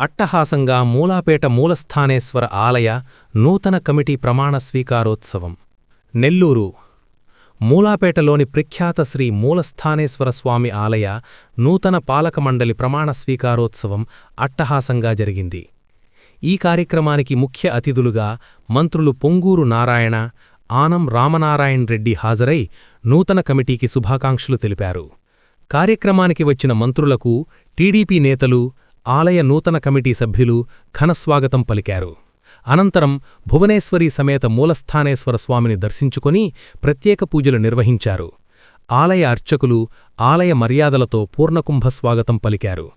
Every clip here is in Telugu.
అట్టహాసంగా మూలాపేట మూలస్థానేశ్వర ఆలయ నూతన కమిటీ ప్రమాణ స్వీకారోత్సవం. నెల్లూరు మూలాపేటలోని ప్రఖ్యాత శ్రీ మూలస్థానేశ్వర స్వామి ఆలయ నూతన పాలకమండలి ప్రమాణ స్వీకారోత్సవం అట్టహాసంగా జరిగింది. ఈ కార్యక్రమానికి ముఖ్య అతిథులుగా మంత్రులు పొంగూరు నారాయణ, ఆనం రామనారాయణ రెడ్డి హాజరై నూతన కమిటీకి శుభాకాంక్షలు తెలిపారు. కార్యక్రమానికి వచ్చిన మంత్రులకు టీడీపీ నేతలు, ఆలయ నూతన కమిటీ సభ్యులు ఘనస్వాగతం పలికారు. అనంతరం భువనేశ్వరీ సమేత మూలస్థానేశ్వర స్వామిని దర్శించుకుని ప్రత్యేక పూజలు నిర్వహించారు. ఆలయ అర్చకులు ఆలయ మర్యాదలతో పూర్ణకుంభస్వాగతం పలికారు.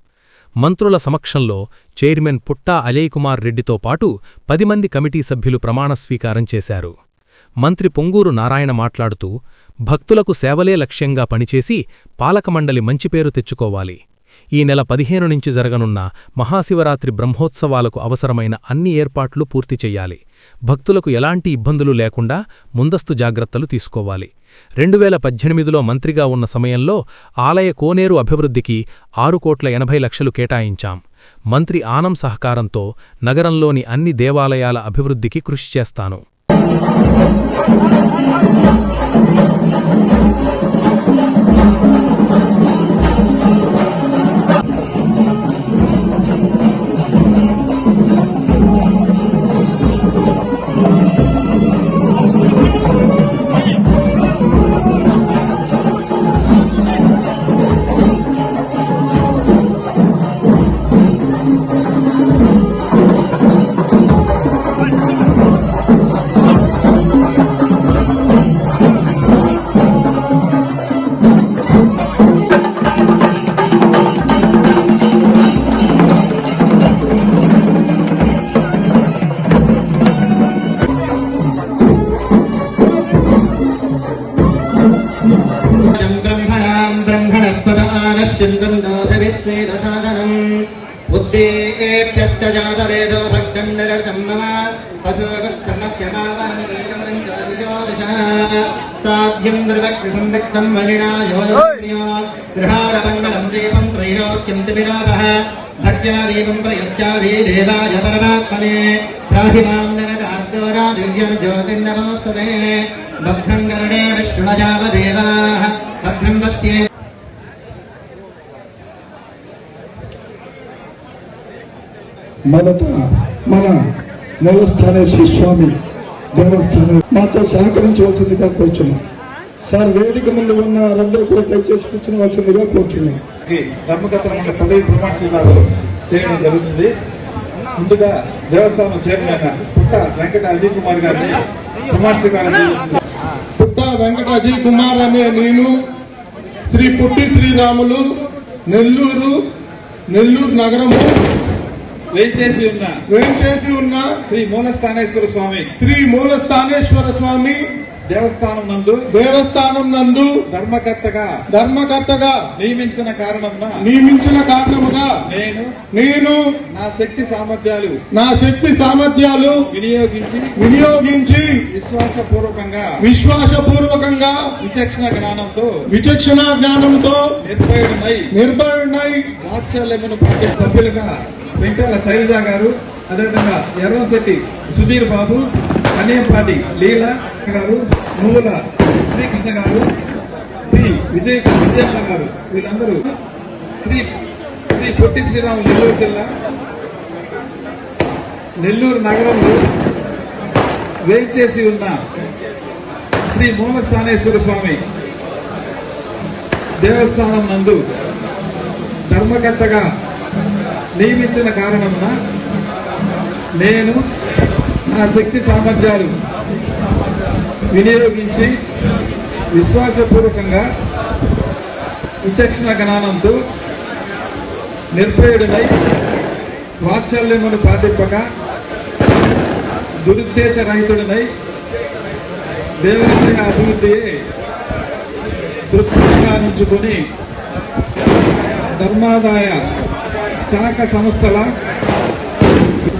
మంత్రుల సమక్షంలో చైర్మన్ పుట్టా అజయ్కుమార్ రెడ్డితో పాటు 10 మంది కమిటీ సభ్యులు ప్రమాణస్వీకారం చేశారు. మంత్రి పొంగూరు నారాయణ మాట్లాడుతూ, భక్తులకు సేవలే లక్ష్యంగా పనిచేసి పాలకమండలి మంచి పేరు తెచ్చుకోవాలి. ఈ నెల 15 నుంచి జరగనున్న మహాశివరాత్రి బ్రహ్మోత్సవాలకు అవసరమైన అన్ని ఏర్పాట్లు పూర్తి చెయ్యాలి. భక్తులకు ఎలాంటి ఇబ్బందులు లేకుండా ముందస్తు జాగ్రత్తలు తీసుకోవాలి. 2018లో మంత్రిగా ఉన్న సమయంలో ఆలయ కోనేరు అభివృద్ధికి 6,80,00,000 కేటాయించాం. మంత్రి ఆనం సహకారంతో నగరంలోని అన్ని దేవాలయాల అభివృద్ధికి కృషి చేస్తాను. ఉద్దేప్యస్తజాతరేదో భక్తండరతం మమ సాధ్యం దుర్వక్ృసంవిక్తం వరిణాయోన్యో గృహారమంగళం దేవం త్రైలోక్యం తిమిరావః భక్త్యాదీపం ప్రయత్యాదీ దేవాయ పరమాత్మనే ప్రాహిమాం నరకార్దోరా దివ్యజ్యోతిర్నమోస్తతే భద్రం కర్ణే విష్ణుమజావదేవాః భద్రం వత్యే. మొదట మన మూలస్థానేశ్వర స్వామి దేవస్థానం మాతో సహకరించవలసిందిగా కోరుచున్నాం. సార్ వేదిక ముందు ఉన్న వారందరూ కూడా దయచేసి కూర్చునవలసిందిగా కోరుచున్నాం. ధర్మకర్త మన పదవి ప్రమాణ స్వీకారం చేయడం జరుగుతుంది. ముందుగా దేవస్థానం చైర్మన్ పుట్ట వెంకట అజయ్ కుమార్ గారిని ప్రమాణ స్వీకారం చేస్తున్నారు. పుట్ట వెంకట అజయ్ కుమార్ అనే నేను శ్రీ పుట్టి శ్రీరాములు నెల్లూరు నగరము వేంచేసి ఉన్న శ్రీ మూలస్థానేశ్వర స్వామి దేవస్థానం నందు ధర్మకర్తగా నియమించిన కారణముగా నేను నా శక్తి సామర్థ్యాలు వినియోగించి విశ్వాసపూర్వకంగా విచక్షణ జ్ఞానంతో నిర్భయుడై వాత్సల్యమును పాటించే సభ్యులుగా వెంకట శైలజ గారు, అదేవిధంగా ఎర్రంశెట్టి సుధీర్ బాబు, కన్యంపాటి లీల గారు, నువ్వుల శ్రీకృష్ణ గారు, శ్రీ విజయమ్మ గారు, వీళ్ళందరూ శ్రీ పొట్టి శ్రీరాములు నెల్లూరు జిల్లా నెల్లూరు నగరంలో వేయించేసి ఉన్న శ్రీ మూలస్థానేశ్వర స్వామి దేవస్థానం నందు ధర్మకర్తగా నియమించిన కారణమున నేను నా శక్తి సామర్థ్యాలు వినియోగించి విశ్వాసపూర్వకంగా విచక్షణ జ్ఞానంతో నిర్భయుడై వాత్సల్యమును పాటింపక దురుద్దేశ రహితుడనై దేవాలయ అభివృద్ధియే దృక్పథంగా ఉంచుకొని ధర్మాదాయ శాఖ సంస్థల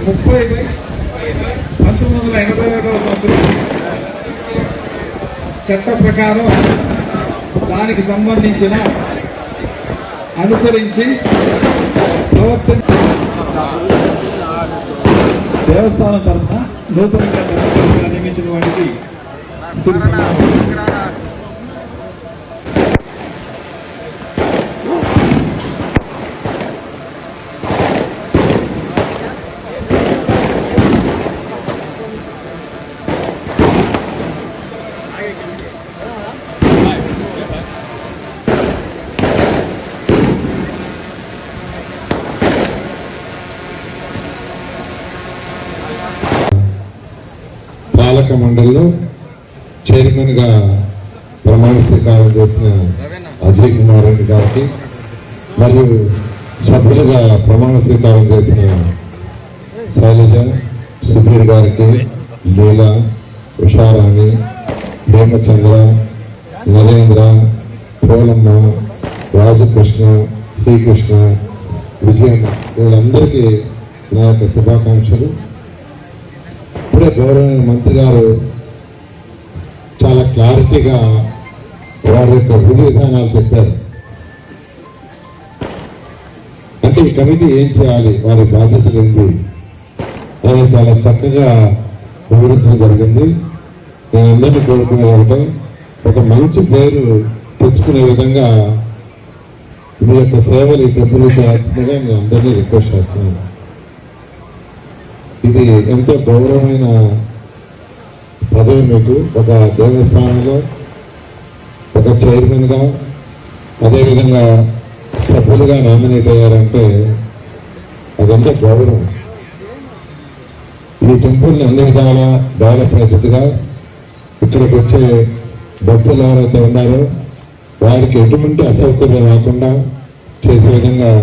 30/1981 సంవత్సరం చట్ట ప్రకారం దానికి సంబంధించిన అనుసరించి ప్రవర్తన దేవస్థానం తరఫున నూతనంగా ధర్మకర్తగా నియమించిన వారికి పాలక మండలిలో చైర్మన్ గా ప్రమాణ స్వీకారం చేసిన అజయ్ కుమార్ రెడ్డి గారికి మరియు సభ్యులుగా ప్రమాణ స్వీకారం చేసిన శైలజ, సుధీర్ గారికి, లీలా, ఉషారాణి, హేమచంద్ర, నరేంద్ర, పోలమ్మ, రాజకృష్ణ, శ్రీకృష్ణ, విజయమ్మ వీళ్ళందరికీ నా యొక్క శుభాకాంక్షలు. ఇప్పుడే గౌరవనీయ మంత్రి గారు చాలా క్లారిటీగా వారి యొక్క విధి విధానాలు చెప్పారు. అంటే ఈ కమిటీ ఏం చేయాలి, వారి బాధ్యతలు ఏంటి అనేది చాలా చక్కగా వివరించడం జరిగింది. నేను అందరినీ కోరుకునే ఒకటే, ఒక మంచి పేరు తెచ్చుకునే విధంగా మీ యొక్క సేవలు ఈ డబ్బులు చేయాల్సిందిగా నేను అందరినీ రిక్వెస్ట్ చేస్తున్నాను. ఇది ఎంతో గౌరవమైన పదవి. మీకు ఒక దేవస్థానంలో ఒక చైర్మన్గా, అదేవిధంగా సభ్యులుగా నామినేట్ అయ్యారంటే అదంతా గౌరవం. ఈ టెంపుల్ని అన్ని విధాలా డెవలప్ అయ్యేట్టుగా ఇక్కడికి వచ్చే భక్తులు ఎవరైతే ఉన్నారో వారికి ఎటువంటి అసౌకర్యం రాకుండా చేసే విధంగా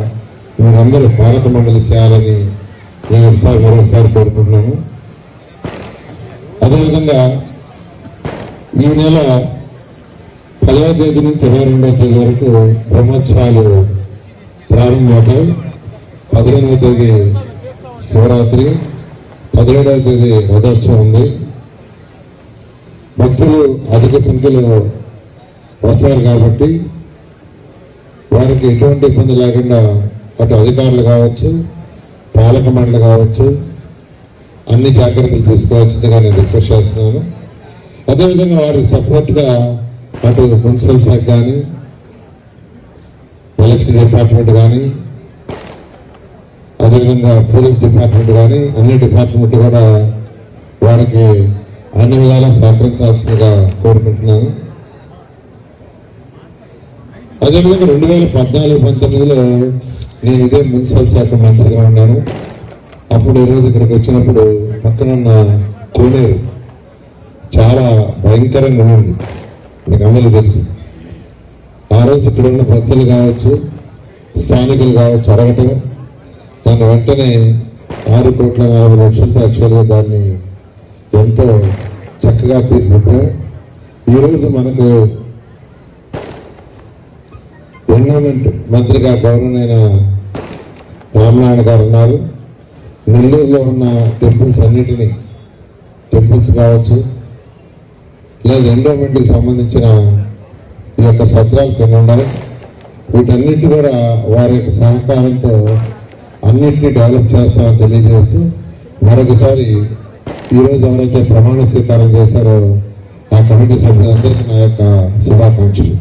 మీరందరూ పాలక మండలి చేయాలని నేను మరొకసారి కోరుకుంటున్నాను. అదేవిధంగా ఈ నెల 10వ తేదీ నుంచి 22వ తేదీ వరకు బ్రహ్మోత్సవాలు ప్రారంభమవుతాయి. 15వ తేదీ శివరాత్రి, 17వ తేదీ రథోత్సవం ఉంది. భక్తులు అధిక సంఖ్యలో వస్తారు కాబట్టి వారికి ఎటువంటి ఇబ్బంది లేకుండా అటు అధికారులు కావచ్చు, పాలక మండలి కావచ్చు, అన్ని జాగ్రత్తలు తీసుకోవాల్సిందిగా నేను రిక్వెస్ట్ చేస్తున్నాను. అదేవిధంగా వారికి సపోర్ట్గా అటు మున్సిపల్ శాఖ కానీ, ఎలక్షన్ డిపార్ట్మెంట్ కానీ, అదేవిధంగా పోలీస్ డిపార్ట్మెంట్ కానీ, అన్ని డిపార్ట్మెంట్ కూడా వారికి అన్ని విధాలా సహకరించాల్సిందిగా కోరుకుంటున్నాను. అదేవిధంగా 2014-19లో నేను ఇదే మున్సిపల్ శాఖ మంత్రిగా ఉన్నాను. అప్పుడు ఈరోజు ఇక్కడికి వచ్చినప్పుడు పక్కనున్న కోనేరు చాలా భయంకరంగా ఉంది, మీకు అందరికీ తెలుసు. ఆ రోజు ఇక్కడ ఉన్న భక్తులు కావచ్చు, స్థానికులు కావచ్చు అడగటం, దాన్ని వెంటనే 6,40,00,000 యాక్చువల్గా దాన్ని ఎంతో చక్కగా తీర్చిదిద్దాం. ఈరోజు మనకు ఎన్విరాన్మెంట్ మంత్రిగా గౌరవనైన రామనారాయణ గారు ఉన్నారు. నెల్లూరులో ఉన్న టెంపుల్స్ అన్నిటినీ, టెంపుల్స్ కావచ్చు లేదా ఎండోమెంట్కి సంబంధించిన ఈ యొక్క సత్రాలు కొన్ని ఉన్నాయి. వీటన్నిటి కూడా వారి యొక్క సహకారంతో అన్నింటినీ డెవలప్ చేస్తామని తెలియజేస్తూ మరొకసారి ఈరోజు ఎవరైతే ప్రమాణ స్వీకారం చేశారో ఆ కమిటీ సభ్యులందరికీ నా యొక్క శుభాకాంక్షలు.